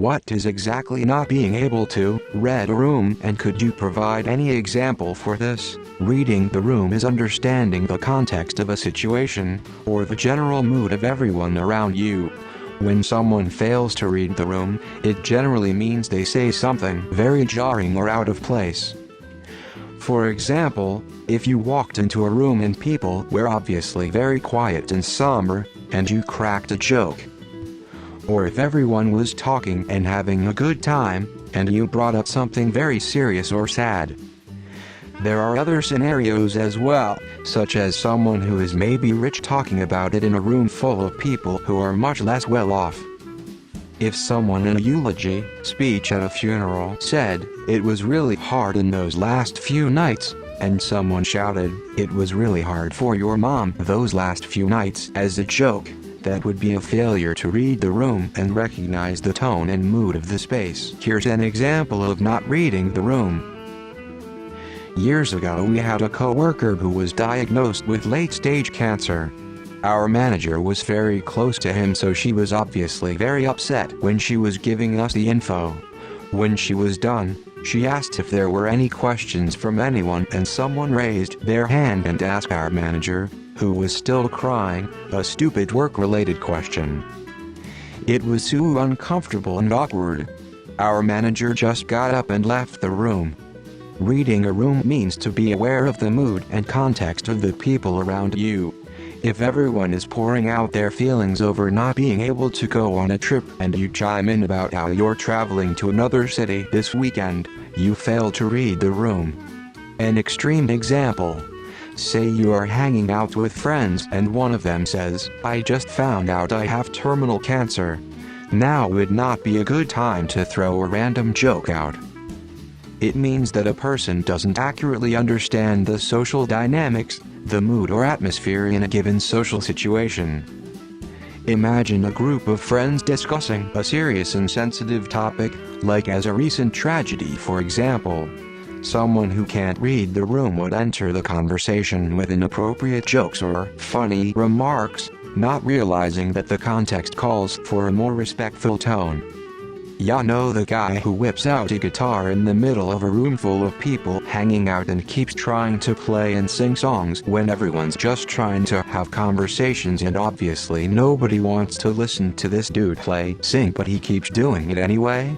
What is exactly not being able to read a room, and could you provide any example for this? Reading the room is understanding the context of a situation, or the general mood of everyone around you. When someone fails to read the room, it generally means they say something very jarring or out of place. For example, if you walked into a room and people were obviously very quiet and somber, and you cracked a joke. Or if everyone was talking and having a good time, and you brought up something very serious or sad. There are other scenarios as well, such as someone who is maybe rich talking about it in a room full of people who are much less well off. If someone in a eulogy speech at a funeral said, "It was really hard in those last few nights," and someone shouted, "It was really hard for your mom those last few nights," as a joke, that would be a failure to read the room and recognize the tone and mood of the space. Here's an example of not reading the room. Years ago we had a coworker who was diagnosed with late-stage cancer. Our manager was very close to him, so she was obviously very upset when she was giving us the info. When she was done, she asked if there were any questions from anyone, and someone raised their hand and asked our manager, who was still crying, a stupid work-related question. It was so uncomfortable and awkward. Our manager just got up and left the room. Reading a room means to be aware of the mood and context of the people around you. If everyone is pouring out their feelings over not being able to go on a trip, and you chime in about how you're traveling to another city this weekend, you fail to read the room. An extreme example. Say you are hanging out with friends and one of them says, "I just found out I have terminal cancer." Now would not be a good time to throw a random joke out. It means that a person doesn't accurately understand the social dynamics, the mood or atmosphere in a given social situation. Imagine a group of friends discussing a serious and sensitive topic, like as a recent tragedy for example. Someone who can't read the room would enter the conversation with inappropriate jokes or funny remarks, not realizing that the context calls for a more respectful tone. Ya know the guy who whips out a guitar in the middle of a room full of people hanging out and keeps trying to play and sing songs when everyone's just trying to have conversations, and obviously nobody wants to listen to this dude play sing, but he keeps doing it anyway?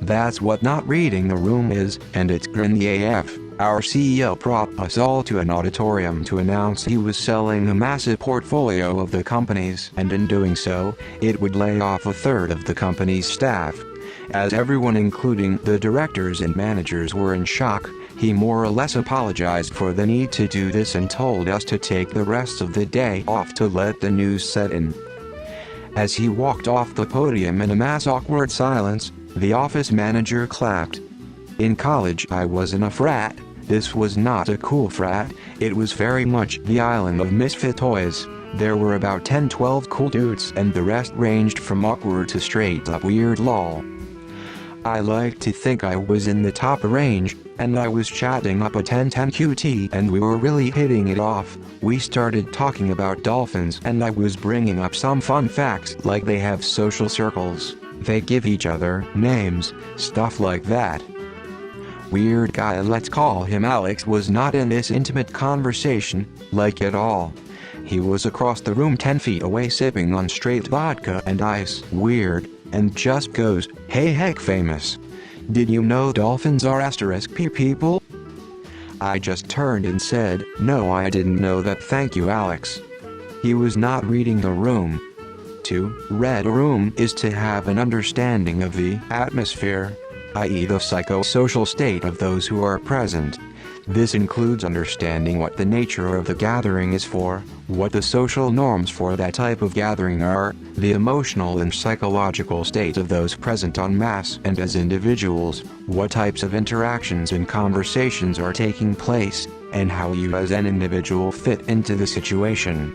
That's what not reading the room is, and it's grindy AF. Our CEO brought us all to an auditorium to announce he was selling a massive portfolio of the companies, and in doing so, it would lay off a third of the company's staff. As everyone including the directors and managers were in shock, he more or less apologized for the need to do this and told us to take the rest of the day off to let the news set in. As he walked off the podium in a mass awkward silence, the office manager clapped. In college I was in a frat. This was not a cool frat, it was very much the island of misfit toys. There were about 10-12 cool dudes and the rest ranged from awkward to straight up weird lol. I like to think I was in the top range, and I was chatting up a 10-10 QT and we were really hitting it off. We started talking about dolphins and I was bringing up some fun facts like they have social circles, they give each other names, stuff like that. Weird guy, let's call him Alex, was not in this intimate conversation, like at all. He was across the room 10 feet away sipping on straight vodka and ice, weird, and just goes, "Hey heck famous. Did you know dolphins are *p people?" I just turned and said, "No, I didn't know that, thank you Alex." He was not reading the room. To read a room is to have an understanding of the atmosphere, i.e. the psychosocial state of those who are present. This includes understanding what the nature of the gathering is for, what the social norms for that type of gathering are, the emotional and psychological state of those present en masse and as individuals, what types of interactions and conversations are taking place, and how you as an individual fit into the situation.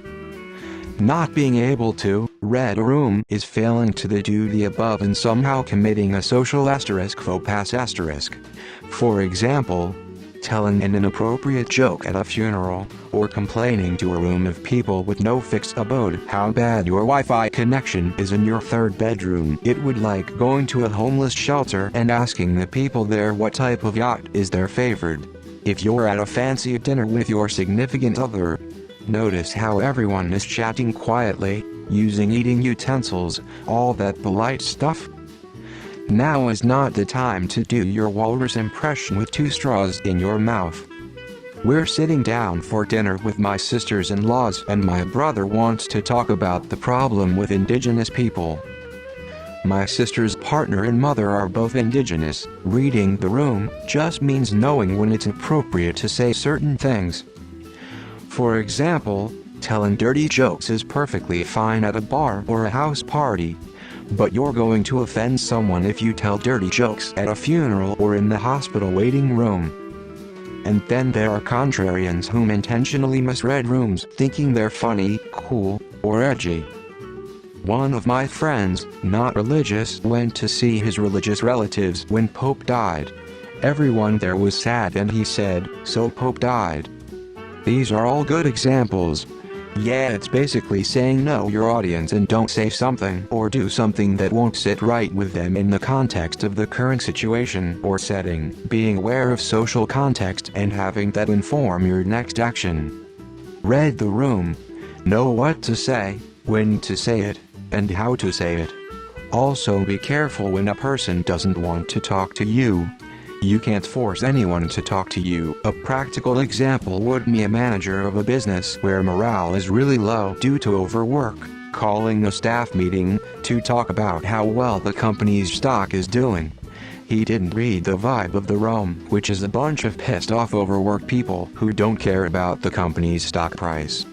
Not being able to read a room is failing to do the above and somehow committing a social *faux pas*. For example, telling an inappropriate joke at a funeral, or complaining to a room of people with no fixed abode how bad your Wi-Fi connection is in your third bedroom. It would like going to a homeless shelter and asking the people there what type of yacht is their favorite. If you're at a fancy dinner with your significant other, notice how everyone is chatting quietly, using eating utensils, all that polite stuff. Now is not the time to do your walrus impression with 2 straws in your mouth. We're sitting down for dinner with my sisters-in-laws and my brother wants to talk about the problem with indigenous people. My sister's partner and mother are both indigenous. Reading the room just means knowing when it's appropriate to say certain things. For example, telling dirty jokes is perfectly fine at a bar or a house party. But you're going to offend someone if you tell dirty jokes at a funeral or in the hospital waiting room. And then there are contrarians whom intentionally misread rooms thinking they're funny, cool, or edgy. One of my friends, not religious, went to see his religious relatives when Pope died. Everyone there was sad and he said, "So Pope died." These are all good examples. Yeah, it's basically saying know your audience and don't say something or do something that won't sit right with them in the context of the current situation or setting. Being aware of social context and having that inform your next action. Read the room. Know what to say, when to say it, and how to say it. Also be careful when a person doesn't want to talk to you. You can't force anyone to talk to you. A practical example would be a manager of a business where morale is really low due to overwork, calling a staff meeting to talk about how well the company's stock is doing. He didn't read the vibe of the room, which is a bunch of pissed off overworked people who don't care about the company's stock price.